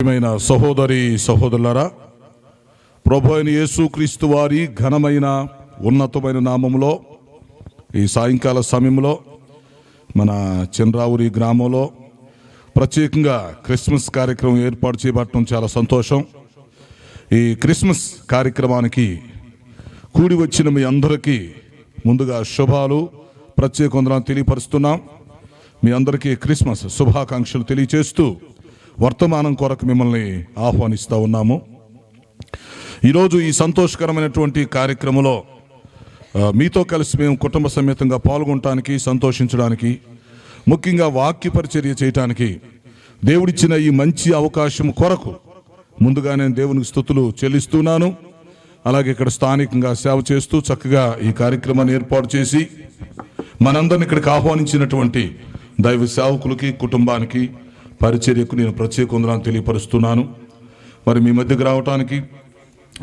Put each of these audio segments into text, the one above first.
ప్రియమైన సహోదరి సహోదరులారా, ప్రభు అయిన యేసుక్రీస్తు వారి ఘనమైన ఉన్నతమైన నామములో ఈ సాయంకాల సమయంలో మన చినరావురి గ్రామంలో ప్రత్యేకంగా క్రిస్మస్ కార్యక్రమం ఏర్పాటు చేయబడటం చాలా సంతోషం. ఈ క్రిస్మస్ కార్యక్రమానికి కూడి వచ్చిన మీ అందరికీ ముందుగా శుభాలు ప్రత్యేక వందనాలు తెలియపరుస్తున్నాం. మీ అందరికీ క్రిస్మస్ శుభాకాంక్షలు తెలియచేస్తూ వర్తమానం కొరకు మిమ్మల్ని ఆహ్వానిస్తూ ఉన్నాము. ఈరోజు ఈ సంతోషకరమైనటువంటి కార్యక్రమంలో మీతో కలిసి మేము కుటుంబ సమేతంగా పాల్గొనడానికి, సంతోషించడానికి, ముఖ్యంగా వాక్య పరిచర్య చేయటానికి దేవుడిచ్చిన ఈ మంచి అవకాశం కొరకు ముందుగా నేను దేవునికి స్తుతులు చెల్లిస్తున్నాను. అలాగే ఇక్కడ స్థానికంగా సేవ చేస్తూ చక్కగా ఈ కార్యక్రమాన్ని ఏర్పాటు చేసి మనందరిని ఇక్కడికి ఆహ్వానించినటువంటి దైవ సేవకులకి, కుటుంబానికి, పరిచర్యకు నేను ప్రత్యేక వందనాలు తెలియపరుస్తున్నాను. మరి మీ మధ్యకు రావడానికి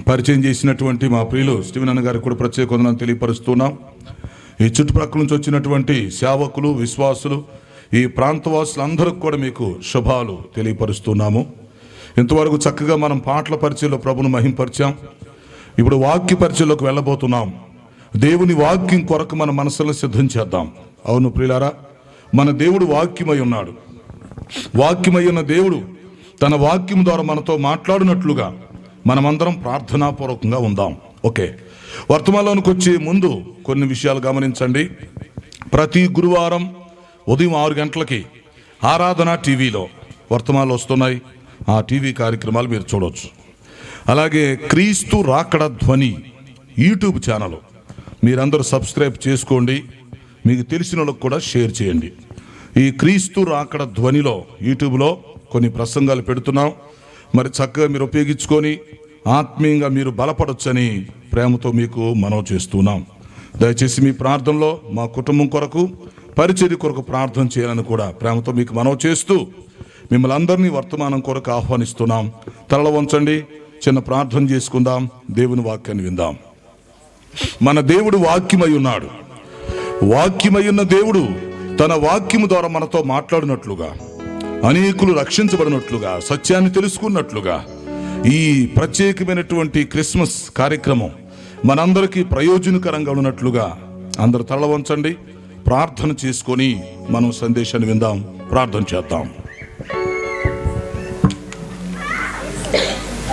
పరిచయం చేసినటువంటి మా ప్రియులు స్టీవెన్ అన్న గారికి కూడా ప్రత్యేక వందనాలు తెలియపరుస్తున్నాం. ఈ చుట్టుప్రక్కల నుంచి వచ్చినటువంటి సేవకులు, విశ్వాసులు, ఈ ప్రాంతవాసులందరికీ కూడా మీకు శుభాలు తెలియపరుస్తున్నాము. ఇంతవరకు చక్కగా మనం పాటల పరిచయంలో ప్రభును మహింపరిచాం. ఇప్పుడు వాక్య పరిచయంలోకి వెళ్ళబోతున్నాం. దేవుని వాక్యం కొరకు మన మనసులో సిద్ధం చేద్దాం. అవును ప్రియులారా, మన దేవుడు వాక్యమై ఉన్నాడు. వాక్యమై ఉన్న దేవుడు తన వాక్యం ద్వారా మనతో మాట్లాడినట్లుగా మనమందరం ప్రార్థనాపూర్వకంగా ఉందాం. ఓకే, వర్తమానంలోనికి వచ్చే ముందు కొన్ని విషయాలు గమనించండి. ప్రతి గురువారం ఉదయం 6 గంటలకి ఆరాధన టీవీలో వర్తమానాలు వస్తున్నాయి. ఆ టీవీ కార్యక్రమాలు మీరు చూడవచ్చు. అలాగే క్రీస్తు రాకడ ధ్వని యూట్యూబ్ ఛానల్ మీరందరూ సబ్స్క్రైబ్ చేసుకోండి. మీకు తెలిసిన వాళ్ళకు కూడా షేర్ చేయండి. ఈ క్రీస్తు రాకడ ధ్వనిలో యూట్యూబ్లో కొన్ని ప్రసంగాలు పెడుతున్నాం. మరి చక్కగా మీరు ఉపయోగించుకొని ఆత్మీయంగా మీరు బలపడొచ్చని ప్రేమతో మీకు మనవి చేస్తున్నాం. దయచేసి మీ ప్రార్థనలో మా కుటుంబం కొరకు, పరిచర్య కొరకు ప్రార్థన చేయాలని కూడా ప్రేమతో మీకు మనవి చేస్తూ మిమ్మల్ని అందరినీ వర్తమానం కొరకు ఆహ్వానిస్తున్నాం. తలలు వంచండి, చిన్న ప్రార్థన చేసుకుందాం, దేవుని వాక్యాన్ని విందాం. మన దేవుడు వాక్యమై ఉన్నాడు. వాక్యమై ఉన్న దేవుడు తన వాక్యము ద్వారా మనతో మాట్లాడినట్లుగా, అనేకులు రక్షించబడినట్లుగా, సత్యాన్ని తెలుసుకున్నట్లుగా ఈ ప్రత్యేకమైనటువంటి క్రిస్మస్ కార్యక్రమం మనందరికీ ప్రయోజనకరంగా ఉన్నట్లుగా అందరూ తల వంచండి, ప్రార్థన చేసుకొని మనం సందేశాన్ని విందాం. ప్రార్థన చేద్దాం.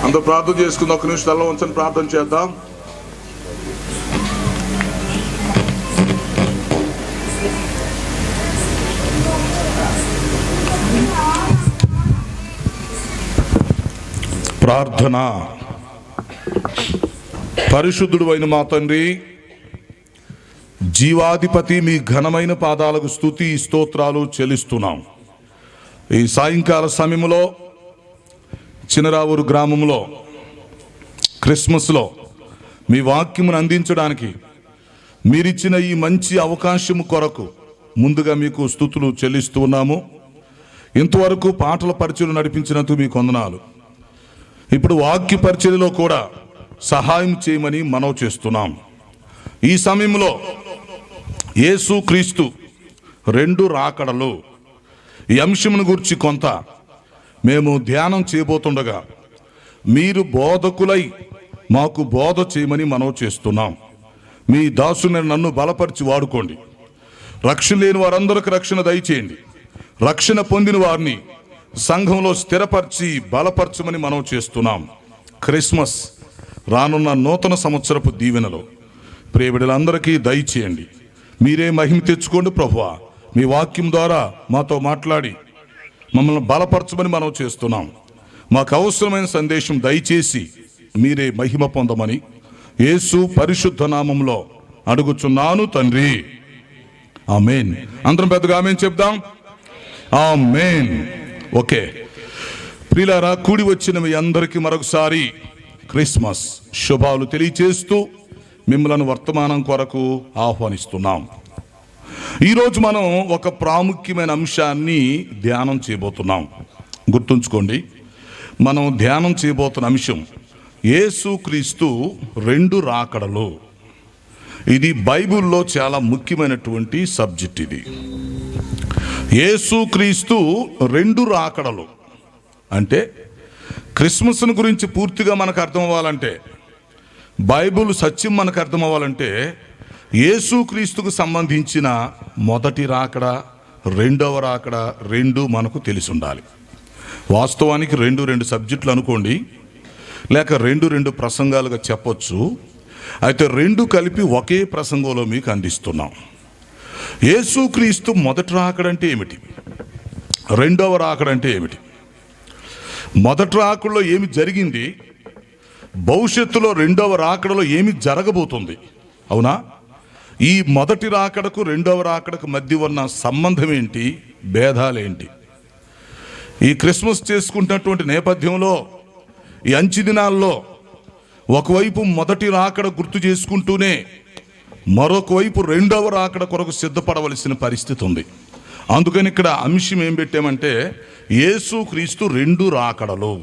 అందరూ ప్రార్థన చేసుకుందాం. 1 నిమిషం తల వంచండి, ప్రార్థన చేద్దాం. ప్రార్థన. పరిశుద్ధుడు అయిన మా తండ్రి, జీవాధిపతి, మీ ఘనమైన పాదాలకు స్తుతి స్తోత్రాలు చెల్లిస్తున్నాం. ఈ సాయంకాల సమయంలో చినరావూరు గ్రామంలో క్రిస్మస్లో మీ వాక్యమును అందించడానికి మీరిచ్చిన ఈ మంచి అవకాశం కొరకు ముందుగా మీకు స్తుతులు చెల్లిస్తూ ఉన్నాము. ఇంతవరకు పాటల పరిచయం నడిపించినందుకు మీకు వందనాలు. ఇప్పుడు వాక్య పరిచర్యలో కూడా సహాయం చేయమని మనవి చేస్తున్నాం. ఈ సమయంలో యేసుక్రీస్తు 2 రాకడలు ఈ అంశమును గురించి కొంత మేము ధ్యానం చేయబోతుండగా మీరు బోధకులై మాకు బోధ చేయమని మనవి చేస్తున్నాం. మీ దాసుని నన్ను బలపరిచి వాడుకోండి. రక్షణ లేని వారందరికీ రక్షణ దయచేయండి. రక్షణ పొందిన వారిని సంఘంలో స్థిరపరిచి బలపరచమని మనం చేస్తున్నాం. క్రిస్మస్ రానున్న నూతన సంవత్సరపు దీవెనలో ప్రియబిడ్డలందరికీ దయచేయండి. మీరే మహిమ తెచ్చుకోండి ప్రభువా. మీ వాక్యం ద్వారా మాతో మాట్లాడి మమ్మల్ని బలపరచమని మనం చేస్తున్నాం. మాకు అవసరమైన సందేశం దయచేసి మీరే మహిమ పొందమని యేసు పరిశుద్ధ నామంలో అడుగుచున్నాను తండ్రి, ఆమేన్. అందరం పెద్దగా ఆమేన్ చెప్దాం. ఆమేన్. ఓకే ప్రియులారా, కూడి వచ్చిన మీ అందరికీ మరొకసారి క్రిస్మస్ శుభాలు తెలియచేస్తూ మిమ్మల్ని వర్తమానం కొరకు ఆహ్వానిస్తున్నాం. ఈరోజు మనం ఒక ప్రాముఖ్యమైన అంశాన్ని ధ్యానం చేయబోతున్నాం. గుర్తుంచుకోండి, మనం ధ్యానం చేయబోతున్న అంశం యేసుక్రీస్తు 2 రాకడలు. ఇది బైబిల్లో చాలా ముఖ్యమైనటువంటి సబ్జెక్ట్. ఇది యేసుక్రీస్తు 2 రాకడలు అంటే క్రిస్మస్ను గురించి పూర్తిగా మనకు అర్థం అవ్వాలంటే, బైబిల్ సత్యం మనకు అర్థం అవ్వాలంటే, యేసుక్రీస్తుకు సంబంధించిన మొదటి రాకడ, రెండవ రాకడ రెండు మనకు తెలిసి ఉండాలి. వాస్తవానికి రెండు సబ్జెక్టులు అనుకోండి, లేక రెండు ప్రసంగాలుగా చెప్పొచ్చు. అయితే రెండు కలిపి ఒకే ప్రసంగంలో మీకు అందిస్తున్నాం. యేసుక్రీస్తు మొదటి రాకడంటే ఏమిటి, రెండవ రాకడంటే ఏమిటి, మొదటి రాకడలో ఏమి జరిగింది, భవిష్యత్తులో రెండవ రాకడలో ఏమి జరగబోతుంది, అవునా? ఈ మొదటి రాకడకు రెండవ రాకడకు మధ్య ఉన్న సంబంధం ఏంటి, భేదాలేంటి? ఈ క్రిస్మస్ చేసుకుంటున్నటువంటి నేపథ్యంలో, ఈ అంచె దినాల్లో ఒకవైపు మొదటి రాకడ గుర్తు చేసుకుంటూనే మరొక వైపు రెండవ రాకడ కొరకు సిద్ధపడవలసిన పరిస్థితి ఉంది. అందుకని ఇక్కడ అంశం ఏం పెట్టామంటే, యేసుక్రీస్తు రెండు రాకడలు.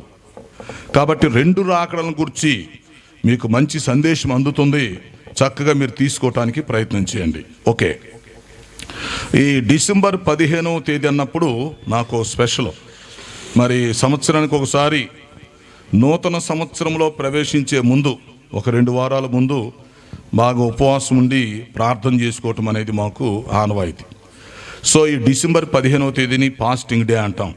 కాబట్టి రెండు రాకడలను గురించి మీకు మంచి సందేశం అందుతుంది. చక్కగా మీరు తీసుకోవటానికి ప్రయత్నం చేయండి. ఓకే, ఈ డిసెంబర్ 15వ తేదీ అన్నప్పుడు నాకు స్పెషల్. మరి సంవత్సరానికి ఒకసారి నూతన సంవత్సరంలో ప్రవేశించే ముందు ఒక 2 వారాల ముందు బాగా ఉపవాసం ఉండి ప్రార్థన చేసుకోవటం అనేది మాకు ఆనవాయితీ. సో ఈ డిసెంబర్ 15వ తేదీని ఫాస్టింగ్ డే అంటాం.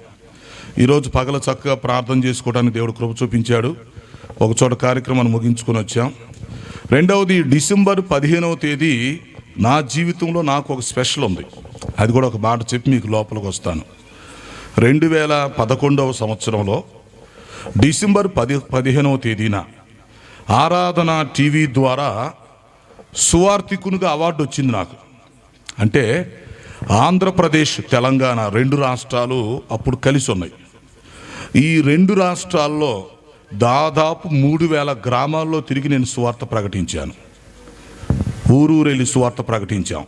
ఈరోజు పగల చక్కగా ప్రార్థన చేసుకోవడానికి దేవుడు కృప చూపించాడు. ఒక చోట కార్యక్రమాన్ని ముగించుకొని వచ్చాం. రెండవది, డిసెంబర్ 15వ తేదీ నా జీవితంలో నాకు ఒక స్పెషల్ ఉంది. అది కూడా ఒక మాట చెప్పి మీకు లోపలికి వస్తాను. 2011వ సంవత్సరంలో డిసెంబర్ 15వ తేదీన ఆరాధన టీవీ ద్వారా సువార్థికునిగా అవార్డు వచ్చింది నాకు. అంటే ఆంధ్రప్రదేశ్, తెలంగాణ 2 రాష్ట్రాలు అప్పుడు కలిసి ఉన్నాయి. ఈ 2 రాష్ట్రాల్లో దాదాపు 3000 గ్రామాల్లో తిరిగి నేను సువార్త ప్రకటించాను. ఊరూరెళ్ళి సువార్త ప్రకటించాం.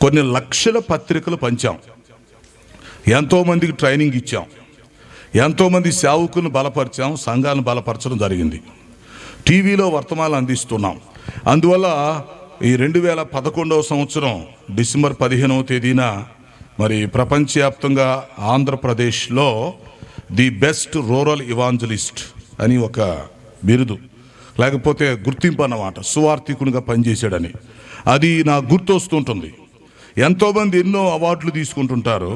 కొన్ని లక్షల పత్రికలు పంచాం. ఎంతోమందికి ట్రైనింగ్ ఇచ్చాం. ఎంతోమంది సేవకులను బలపరిచాం. సంఘాలను బలపరచడం జరిగింది. టీవీలో వర్తమానాలు అందిస్తున్నాం. అందువల్ల ఈ 2011వ సంవత్సరం డిసెంబర్ 15వ తేదీన మరి ప్రపంచవ్యాప్తంగా ఆంధ్రప్రదేశ్లో ది బెస్ట్ రూరల్ ఇవాంజలిస్ట్ అని ఒక బిరుదు, లేకపోతే గుర్తింపు అన్నమాట, సువార్థికునిగా పనిచేశాడని. అది నాకు గుర్తొస్తుంటుంది. ఎంతోమంది ఎన్నో అవార్డులు తీసుకుంటుంటారు.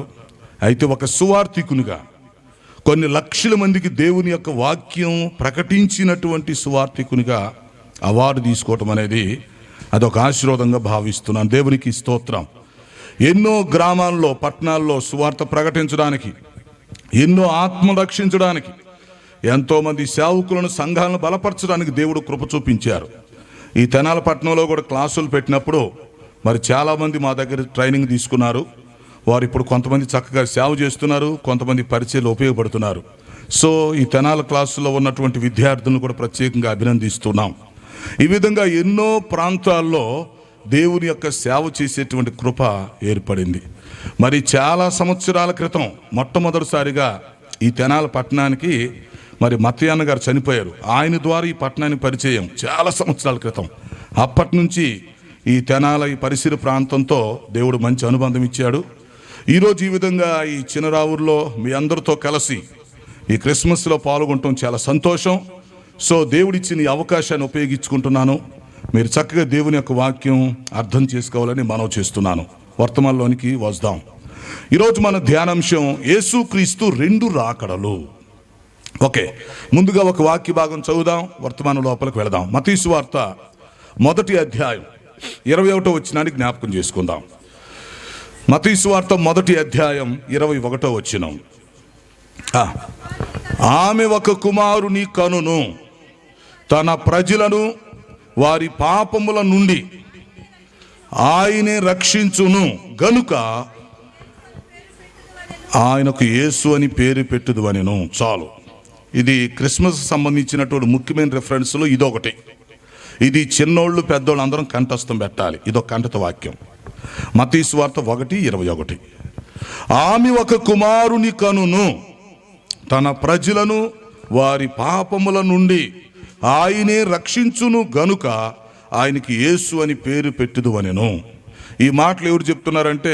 అయితే ఒక సువార్థికునిగా కొన్ని లక్షల మందికి దేవుని యొక్క వాక్యం ప్రకటించినటువంటి సువార్థికునిగా అవార్డు తీసుకోవటం అనేది అదొక ఆశీర్వాదంగా భావిస్తున్నాను. దేవునికి స్తోత్రం. ఎన్నో గ్రామాల్లో, పట్టణాల్లో సువార్త ప్రకటించడానికి, ఎన్నో ఆత్మను రక్షించడానికి, ఎంతోమంది సేవకులను, సంఘాలను బలపరచడానికి దేవుడు కృప చూపించారు. ఈ తెనాల పట్టణంలో కూడా క్లాసులు పెట్టినప్పుడు మరి చాలామంది మా దగ్గర ట్రైనింగ్ తీసుకున్నారు. వారు ఇప్పుడు కొంతమంది చక్కగా సేవ చేస్తున్నారు, కొంతమంది పరిచయాలు ఉపయోగపడుతున్నారు. సో ఈ తెనాల క్లాసులో ఉన్నటువంటి విద్యార్థులను కూడా ప్రత్యేకంగా అభినందిస్తున్నాం. ఈ విధంగా ఎన్నో ప్రాంతాల్లో దేవుని యొక్క సేవ చేసేటువంటి కృప ఏర్పడింది. మరి చాలా సంవత్సరాల క్రితం మొట్టమొదటిసారిగా ఈ తెనాల పట్టణానికి మరి మత్తయ్యన్న గారు చనిపోయారు. ఆయన ద్వారా ఈ పట్టణానికి పరిచయం చాలా సంవత్సరాల క్రితం. అప్పటి నుంచి ఈ తెనాల, ఈ పరిసర ప్రాంతంతో దేవుడు మంచి అనుబంధం ఇచ్చాడు. ఈరోజు ఈ విధంగా ఈ చిన్నరావుల్లో మీ అందరితో కలిసి ఈ క్రిస్మస్లో పాల్గొనటం చాలా సంతోషం. సో దేవుడిచ్చిన ఈ అవకాశాన్ని ఉపయోగించుకుంటున్నాను. మీరు చక్కగా దేవుని యొక్క వాక్యం అర్థం చేసుకోవాలని మనవి చేస్తున్నాను. వర్తమానంలోనికి వద్దాం. ఈరోజు మన ధ్యానాంశం యేసుక్రీస్తు రెండు రాకడలు. ఓకే, ముందుగా ఒక వాక్య భాగం చదువుదాం, వర్తమానం లోపలికి వెళదాం. మత్తయి సువార్త 1వ అధ్యాయం 21వ వచనాన్ని జ్ఞాపకం చేసుకుందాం. మత్తయి సువార్త 1వ అధ్యాయం 21వ వచనం. ఆమె ఒక కుమారుని కనును, తన ప్రజలను వారి పాపముల నుండి ఆయనే రక్షించును గనుక ఆయనకు యేసు అని పేరు పెట్టుదు అనెను. చాలు. ఇది క్రిస్మస్ సంబంధించినటువంటి ముఖ్యమైన రెఫరెన్స్లో ఇదొకటి. ఇది చిన్నోళ్ళు పెద్దోళ్ళు అందరం కంఠస్థం పెట్టాలి. ఇదొక కంఠత వాక్యం. మత్తయి సువార్త 1:21. ఆమె ఒక కుమారుని కనును, తన ప్రజలను వారి పాపముల నుండి ఆయనే రక్షించును గనుక ఆయనకి యేసు అని పేరు పెట్టుదు అనెను. ఈ మాటలు ఎవరు చెప్తున్నారంటే,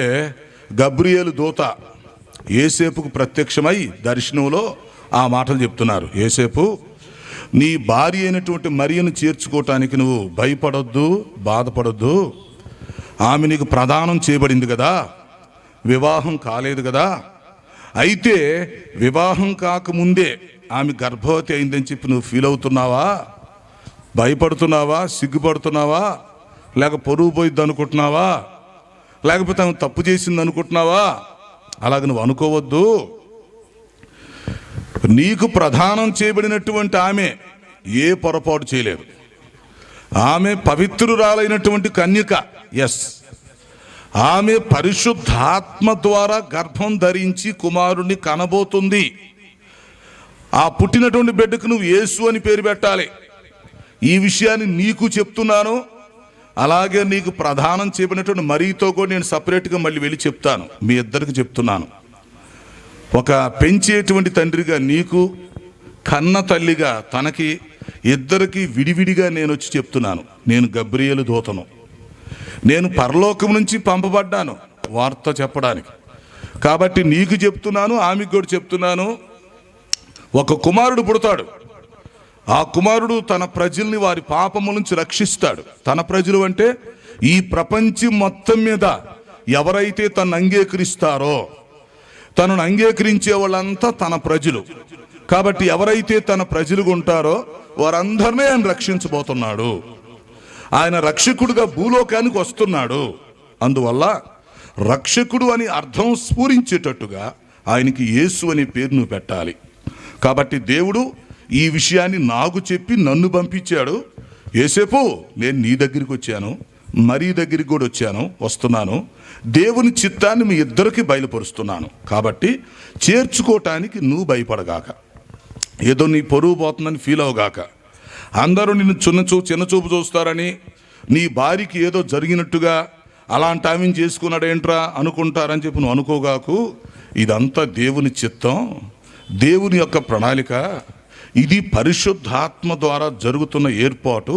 గబ్రియేలు దూత యేసేపుకు ప్రత్యక్షమై దర్శనంలో ఆ మాటలు చెప్తున్నారు. యోసేపు, నీ భార్య అయినటువంటి మరియను చేర్చుకోవటానికి నువ్వు భయపడొద్దు, బాధపడొద్దు. ఆమె నీకు ప్రదానం చేయబడింది కదా, వివాహం కాలేదు కదా. అయితే వివాహం కాకముందే ఆమె గర్భవతి అయిందని చెప్పి నువ్వు ఫీల్ అవుతున్నావా, భయపడుతున్నావా, సిగ్గుపడుతున్నావా, లేక పొరుగు పోయిద్ది అనుకుంటున్నావా, లేకపోతే ఆమె తప్పు చేసింది అనుకుంటున్నావా? అలాగ నువ్వు అనుకోవద్దు. నీకు ప్రదానం చేయబడినటువంటి ఆమె ఏ పొరపాటు చేయలేదు. ఆమె పవిత్రురాలైనటువంటి కన్యక. ఎస్, ఆమె పరిశుద్ధాత్మ ద్వారా గర్భం ధరించి కుమారుణ్ణి కనబోతుంది. ఆ పుట్టినటువంటి బిడ్డకు నువ్వు యేసు అని పేరు పెట్టాలి. ఈ విషయాన్ని నీకు చెప్తున్నాను. అలాగే నీకు ప్రదానం చేయబడినటువంటి మరీతో కూడా నేను సపరేట్గా మళ్ళీ వెళ్ళి చెప్తాను. మీ ఇద్దరికి చెప్తున్నాను. ఒక పెంచేటువంటి తండ్రిగా నీకు, కన్న తల్లిగా తనకి, ఇద్దరికి విడివిడిగా నేను వచ్చి చెప్తున్నాను. నేను గబ్రియేలు దూతను. నేను పరలోకం నుంచి పంపబడ్డాను వార్త చెప్పడానికి. కాబట్టి నీకు చెప్తున్నాను, ఆమెకు కూడా చెప్తున్నాను. ఒక కుమారుడు పుడతాడు. ఆ కుమారుడు తన ప్రజల్ని వారి పాపముల నుంచి రక్షిస్తాడు. తన ప్రజలు అంటే ఈ ప్రపంచం మొత్తం మీద ఎవరైతే తను అంగీకరిస్తారో, తనను అంగీకరించే వాళ్ళంతా తన ప్రజలు. కాబట్టి ఎవరైతే తన ప్రజలుగా ఉంటారో వారందరినీ ఆయన రక్షించబోతున్నాడు. ఆయన రక్షకుడుగా భూలోకానికి వస్తున్నాడు. అందువల్ల రక్షకుడు అని అర్థం స్ఫురించేటట్టుగా ఆయనకి యేసు అనే పేరు నువ్వు పెట్టాలి. కాబట్టి దేవుడు ఈ విషయాన్ని నాకు చెప్పి నన్ను పంపించాడు. యోసేపు, నేను నీ దగ్గరికి వచ్చాను, మరీ దగ్గరికి కూడా వస్తున్నాను. దేవుని చిత్తాన్ని మీ ఇద్దరికి బయలుపరుస్తున్నాను. కాబట్టి చేర్చుకోవటానికి నువ్వు భయపడగాక, ఏదో నీ పొరుగు పోతుందని ఫీల్ అవగాక, అందరూ నిన్ను చిన్నచూపు చూస్తారని, నీ భార్యకి ఏదో జరిగినట్టుగా అలాంటి ఆమెను చేసుకున్నాడేంట్రా అనుకుంటారని చెప్పి నువ్వు అనుకోగాకు. ఇదంతా దేవుని చిత్తం, దేవుని యొక్క ప్రణాళిక. ఇది పరిశుద్ధాత్మ ద్వారా జరుగుతున్న ఏర్పాటు.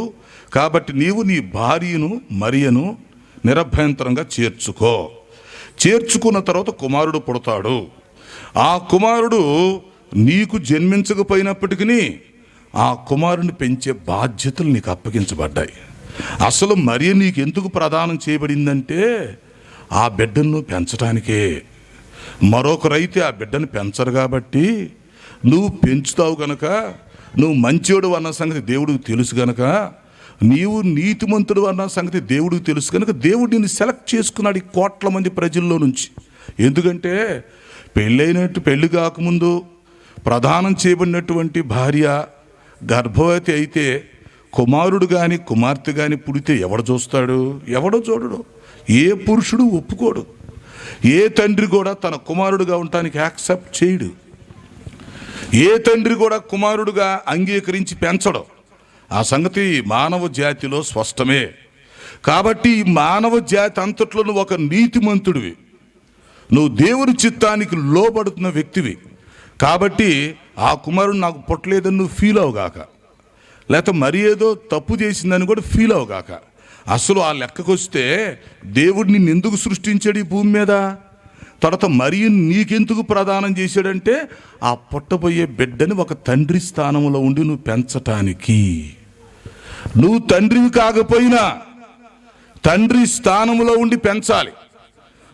కాబట్టి నీవు నీ భార్యను మరియను నిరభ్యంతరంగా చేర్చుకో. చేర్చుకున్న తర్వాత కుమారుడు పుడతాడు. ఆ కుమారుడు నీకు జన్మించకపోయినప్పటికీ ఆ కుమారుని పెంచే బాధ్యతలు నీకు అప్పగించబడ్డాయి. అసలు మరియ నీకు ఎందుకు ప్రదానం చేయబడిందంటే ఆ బిడ్డను పెంచడానికే. మరొకరైతే ఆ బిడ్డను పెంచరు కాబట్టి నువ్వు పెంచుతావు గనక, నువ్వు మంచోడు అన్న సంగతి దేవుడికి తెలుసు గనక, నీవు నీతిమంతుడు అన్న సంగతి దేవుడికి తెలుసు కనుక దేవుడు నిన్ను సెలెక్ట్ చేసుకున్నాడు ఈ కోట్ల మంది ప్రజల్లో నుంచి. ఎందుకంటే పెళ్ళి కాకముందు ప్రదానం చేయబడినటువంటి భార్య గర్భవతి అయితే కుమారుడు కానీ కుమార్తె కానీ పుడితే ఎవడు చూస్తాడు? ఎవడో చూడడు. ఏ పురుషుడు ఒప్పుకోడు. ఏ తండ్రి కూడా తన కుమారుడుగా ఉండటానికి యాక్సెప్ట్ చేయడు. ఏ తండ్రి కూడా కుమారుడుగా అంగీకరించి పెంచడు. ఆ సంగతి మానవ జాతిలో స్పష్టమే. కాబట్టి ఈ మానవ జాతి అంతట్లో నువ్వు ఒక నీతిమంతుడివి, నువ్వు దేవుని చిత్తానికి లోబడుతున్న వ్యక్తివి. కాబట్టి ఆ కుమారుడు నాకు పుట్టలేదని నువ్వు ఫీల్ అవగాక, లేకపోతే మరి ఏదో తప్పు చేసిందని కూడా ఫీల్ అవగాక. అసలు ఆ లెక్కకు వస్తే దేవుడు నిన్ను ఎందుకు సృష్టించాడు ఈ భూమి మీద? తర్వాత మరి నీకెందుకు ప్రదానం చేశాడంటే ఆ పుట్టబోయే బిడ్డని ఒక తండ్రి స్థానంలో ఉండి నువ్వు పెంచటానికి. నువ్వు తండ్రివి కాకపోయినా తండ్రి స్థానంలో ఉండి పెంచాలి.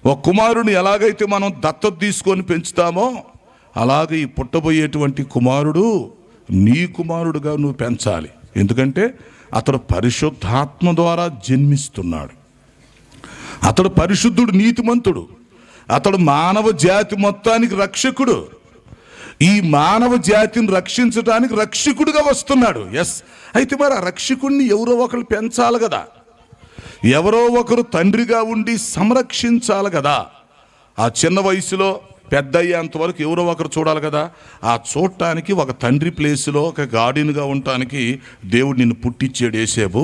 ఒక కుమారుని ఎలాగైతే మనం దత్తత తీసుకొని పెంచుతామో అలాగే ఈ పుట్టబోయేటువంటి కుమారుడు నీ కుమారుడుగా నువ్వు పెంచాలి. ఎందుకంటే అతడు పరిశుద్ధాత్మ ద్వారా జన్మిస్తున్నాడు. అతడు పరిశుద్ధుడు, నీతిమంతుడు. అతడు మానవ జాతి మొత్తానికి రక్షకుడు. ఈ మానవ జాతిని రక్షించడానికి రక్షకుడుగా వస్తున్నాడు. ఎస్, అయితే మరి ఆ రక్షకుడిని ఎవరో ఒకరు పెంచాలి కదా, ఎవరో ఒకరు తండ్రిగా ఉండి సంరక్షించాలి కదా. ఆ చిన్న వయసులో పెద్ద అయ్యేంత వరకు ఎవరో ఒకరు చూడాలి కదా. ఆ చూడటానికి ఒక తండ్రి ప్లేస్లో ఒక గార్డియన్గా ఉండటానికి దేవుడు నిన్ను పుట్టించాడు యేసేపు.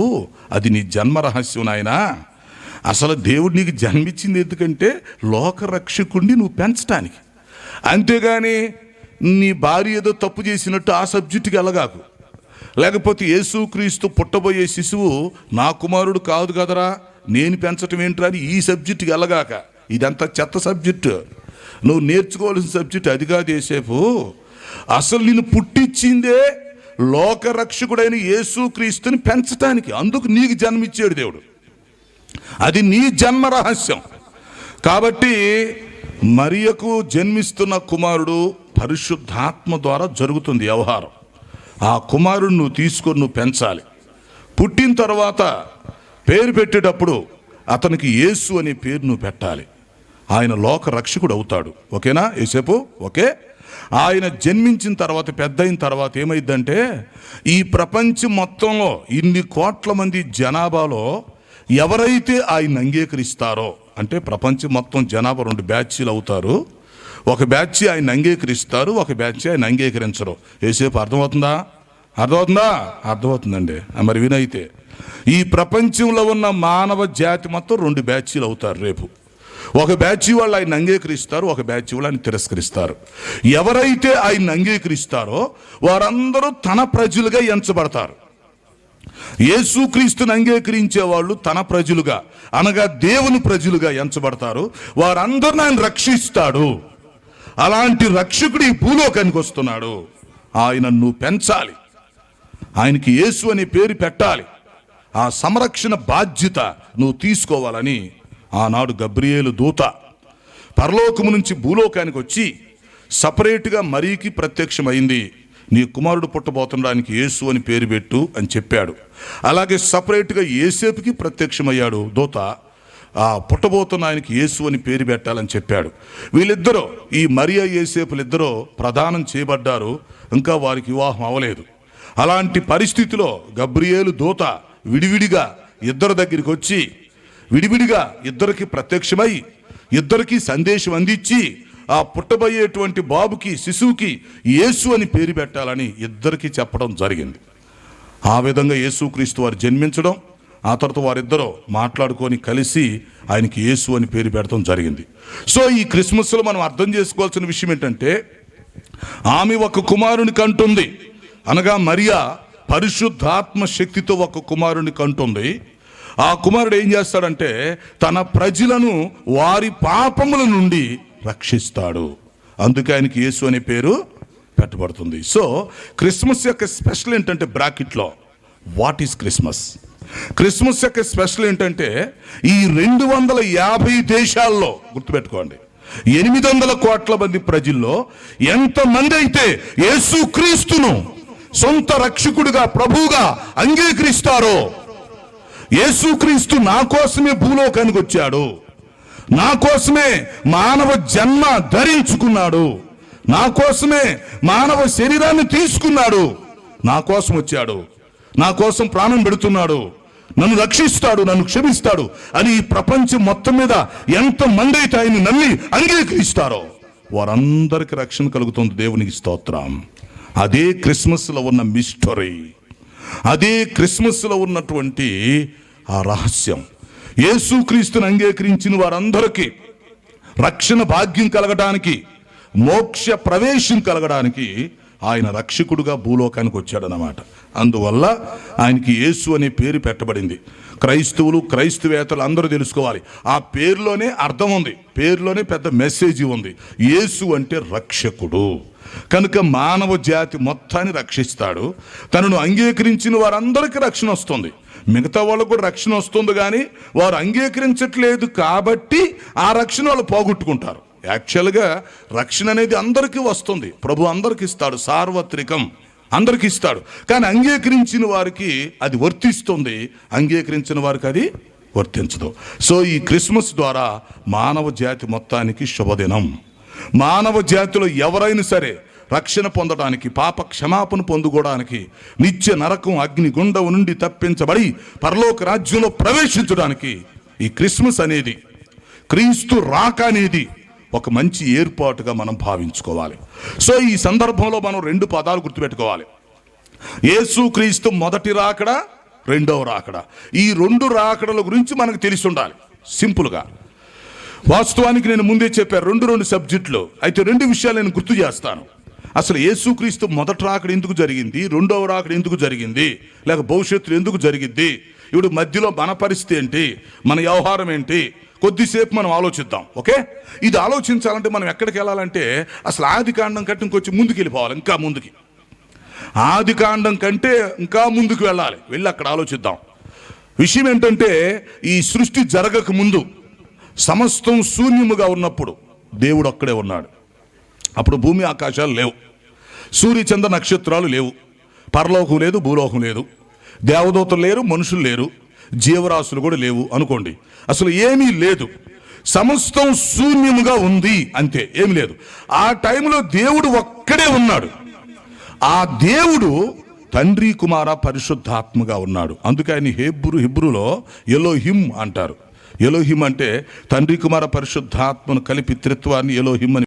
అది నీ జన్మ రహస్యం నాయనా. అసలు దేవుడు నీకు జన్మించింది ఎందుకంటే లోకరక్షకుడిని నువ్వు పెంచడానికి. అంతేగాని నీ భార్య ఏదో తప్పు చేసినట్టు ఆ సబ్జెక్టుకి వెళ్ళగాకు. లేకపోతే యేసుక్రీస్తు పుట్టబోయే శిశువు నా కుమారుడు కాదు కదరా, నేను పెంచటం ఏంట్రా అని ఈ సబ్జెక్టుకి వెళ్ళగాక. ఇదంతా చెత్త సబ్జెక్టు. నువ్వు నేర్చుకోవాల్సిన సబ్జెక్ట్ అది కాదు యేసేపు. అసలు నిన్ను పుట్టించిందే లోకరక్షకుడైన యేసుక్రీస్తుని పెంచటానికి. అందుకు నీకు జన్మిచ్చాడు దేవుడు. అది నీ జన్మ రహస్యం. కాబట్టి మరియకు జన్మిస్తున్న కుమారుడు పరిశుద్ధాత్మ ద్వారా జరుగుతుంది వ్యవహారం. ఆ కుమారుడు నువ్వు తీసుకొని నువ్వు పెంచాలి. పుట్టిన తర్వాత పేరు పెట్టేటప్పుడు అతనికి యేసు అనే పేరు నువ్వు పెట్టాలి. ఆయన లోక రక్షకుడు అవుతాడు. ఓకేనా? యేసేపు ఓకే. ఆయన జన్మించిన తర్వాత పెద్ద అయిన తర్వాత ఏమైందంటే, ఈ ప్రపంచం మొత్తంలో ఇన్ని కోట్ల మంది జనాభాలో ఎవరైతే ఆయన అంగీకరిస్తారో, అంటే ప్రపంచం మొత్తం జనాభా 2 బ్యాచ్లు అవుతారు. ఒక బ్యాచ్ ఆయన అంగీకరిస్తారు, ఒక బ్యాచ్ ఆయన అంగీకరించరు. యేసేపు అర్థమవుతుందా? అర్థమవుతుందండి. మరి వినైతే ఈ ప్రపంచంలో ఉన్న మానవ జాతి మొత్తం 2 బ్యాచ్లు అవుతారు రేపు. ఒక బ్యాచ్ వాళ్ళు ఆయన అంగీకరిస్తారు, ఒక బ్యాచ్ వాళ్ళు ఆయన తిరస్కరిస్తారు. ఎవరైతే ఆయన అంగీకరిస్తారో వారందరూ తన ప్రజలుగా ఎంచబడతారు. యేసుక్రీస్తుని అంగీకరించే వాళ్ళు తన ప్రజలుగా, అనగా దేవుని ప్రజలుగా ఎంచబడతారు. వారందరిని ఆయన రక్షిస్తాడు. అలాంటి రక్షకుడు ఈ భూలోకానికి వస్తున్నాడు. ఆయన నువ్వు పెంచాలి, ఆయనకి యేసు అనే పేరు పెట్టాలి. ఆ సంరక్షణ బాధ్యత నువ్వు తీసుకోవాలని ఆనాడు గబ్రియేలు దూత పరలోకము నుంచి భూలోకానికి వచ్చి సపరేట్గా మరీకి ప్రత్యక్షమైంది. నీ కుమారుడు పుట్టబోతుండడానికి యేసు అని పేరు పెట్టు అని చెప్పాడు. అలాగే సపరేట్గా యేసేపుకి ప్రత్యక్షమయ్యాడు దూత. ఆ పుట్టబోతున్న ఆయనకి యేసు అని పేరు పెట్టాలని చెప్పాడు. వీళ్ళిద్దరూ, ఈ మరియా యేసేపులిద్దరూ ప్రదానం చేయబడ్డారు. ఇంకా వారికి వివాహం అవ్వలేదు. అలాంటి పరిస్థితిలో గబ్రియేలు దూత విడివిడిగా ఇద్దరి దగ్గరికి వచ్చి విడివిడిగా ఇద్దరికి ప్రత్యక్షమై ఇద్దరికి సందేశం అందించి ఆ పుట్టబోయేటువంటి బాబుకి, శిశువుకి యేసు అని పేరు పెట్టాలని ఇద్దరికి చెప్పడం జరిగింది. ఆ విధంగా యేసుక్రీస్తు వారు జన్మించడం, ఆ తర్వాత వారిద్దరూ మాట్లాడుకొని కలిసి ఆయనకి యేసు అని పేరు పెట్టడం జరిగింది. సో ఈ క్రిస్మస్లో మనం అర్థం చేసుకోవాల్సిన విషయం ఏంటంటే, ఆమె ఒక కుమారుని కంటుంది, అనగా మరియా పరిశుద్ధాత్మ శక్తితో ఒక కుమారుని కంటుంది. ఆ కుమారుడు ఏం చేస్తాడంటే తన ప్రజలను వారి పాపముల నుండి రక్షిస్తాడు. అందుకే ఆయనకి యేసు అనే పేరు పెట్టబడుతుంది. సో క్రిస్మస్ యొక్క స్పెషల్ ఏంటంటే, బ్రాకెట్లో వాట్ ఈస్ క్రిస్మస్? క్రిస్మస్ యొక్క స్పెషల్ ఏంటంటే, ఈ 250 దేశాల్లో గుర్తుపెట్టుకోండి, 800 కోట్ల మంది ప్రజల్లో ఎంతమంది అయితే యేసుక్రీస్తును సొంత రక్షకుడిగా, ప్రభువుగా అంగీకరిస్తారో, యేసుక్రీస్తు నా కోసమే భూలోకానికి వచ్చాడు, నా కోసమే మానవ జన్మ ధరించుకున్నాడు, నా కోసమే మానవ శరీరాన్ని తీసుకున్నాడు, నా కోసం వచ్చాడు, నా కోసం ప్రాణం పెడుతున్నాడు, నన్ను రక్షిస్తాడు, నన్ను క్షమిస్తాడు అని ఈ ప్రపంచం మొత్తం మీద ఎంతమంది అయితే ఆయన నమ్మి అంగీకరిస్తారో వారందరికీ రక్షణ కలుగుతుంది. దేవునికి స్తోత్రం. అదే క్రిస్మస్లో ఉన్న మిస్టరీ, అదే క్రిస్మస్లో ఉన్నటువంటి ఆ రహస్యం. యేసుక్రీస్తుని అంగీకరించిన వారందరికీ రక్షణ భాగ్యం కలగడానికి, మోక్ష ప్రవేశం కలగడానికి ఆయన రక్షకుడుగా భూలోకానికి వచ్చాడనమాట. అందువల్ల ఆయనకి యేసు అనే పేరు పెట్టబడింది. క్రైస్తవులు, క్రైస్తవేతలు అందరూ తెలుసుకోవాలి, ఆ పేరులోనే అర్థం ఉంది, పేరులోనే పెద్ద మెసేజ్ ఉంది. యేసు అంటే రక్షకుడు కనుక మానవ జాతి మొత్తాన్ని రక్షిస్తాడు. తనను అంగీకరించిన వారందరికీ రక్షణ వస్తుంది. మిగతా వాళ్ళకు కూడా రక్షణ వస్తుంది, కానీ వారు అంగీకరించట్లేదు కాబట్టి ఆ రక్షణ వాళ్ళు పోగొట్టుకుంటారు. యాక్చువల్గా రక్షణ అనేది అందరికీ వస్తుంది, ప్రభు అందరికి ఇస్తాడు, సార్వత్రికం అందరికి ఇస్తాడు. కానీ అంగీకరించిన వారికి అది వర్తిస్తుంది, అంగీకరించిన వారికి అది వర్తించదు. సో ఈ క్రిస్మస్ ద్వారా మానవ జాతి మొత్తానికి శుభదినం. మానవ జాతిలో ఎవరైనా సరే రక్షణ పొందడానికి, పాప క్షమాపణ పొందుకోవడానికి, నిత్య నరకం అగ్ని గుండం నుండి తప్పించబడి పరలోక రాజ్యంలో ప్రవేశించడానికి ఈ క్రిస్మస్ అనేది, క్రీస్తు రాక అనేది ఒక మంచి ఏర్పాటుగా మనం భావించుకోవాలి. సో ఈ సందర్భంలో మనం 2 పదాలు గుర్తుపెట్టుకోవాలి. యేసుక్రీస్తు మొదటి రాకడ, రెండవ రాకడ. ఈ 2 రాకడల గురించి మనకు తెలిసి ఉండాలి సింపుల్గా. వాస్తవానికి నేను ముందే చెప్పాను 2 సబ్జెక్టులు. అయితే 2 విషయాలు నేను గుర్తు చేస్తాను. అసలు యేసుక్రీస్తు మొదటి రాకడ ఎందుకు జరిగింది, రెండవ రాకడ ఎందుకు జరిగింది, లేక భవిష్యత్తులో ఎందుకు జరిగింది, ఇప్పుడు మధ్యలో మన పరిస్థితి ఏంటి, మన వ్యవహారం ఏంటి, కొద్దిసేపు మనం ఆలోచిద్దాం. ఓకే, ఇది ఆలోచించాలంటే మనం ఎక్కడికి వెళ్ళాలంటే అసలు ఆది కాండం కంటే ఇంకొంచెం ముందుకు వెళ్ళిపోవాలి, ఇంకా ముందుకి. ఆది కాండం కంటే ఇంకా ముందుకు వెళ్ళి అక్కడ ఆలోచిద్దాం. విషయం ఏంటంటే ఈ సృష్టి జరగక ముందు సమస్తం శూన్యముగా ఉన్నప్పుడు దేవుడు అక్కడే ఉన్నాడు. అప్పుడు భూమి ఆకాశాలు లేవు, సూర్య చంద్ర నక్షత్రాలు లేవు, పరలోకం లేదు, భూలోకం లేదు, దేవదూతలు లేరు, మనుషులు లేరు, జీవరాశులు కూడా లేవు అనుకోండి. అసలు ఏమీ లేదు, సమస్తం శూన్యముగా ఉంది, అంతే, ఏమి లేదు. ఆ టైంలో దేవుడు ఒక్కడే ఉన్నాడు. ఆ దేవుడు తండ్రి కుమార పరిశుద్ధాత్మగా ఉన్నాడు. అందుకే ఆయన హిబ్రూలో ఎలోహిమ్ అంటారు. ఎలోహిమ్ అంటే తండ్రి కుమార పరిశుద్ధాత్మను కలిపి త్రిత్వాన్ని ఎలోహిమ్ అని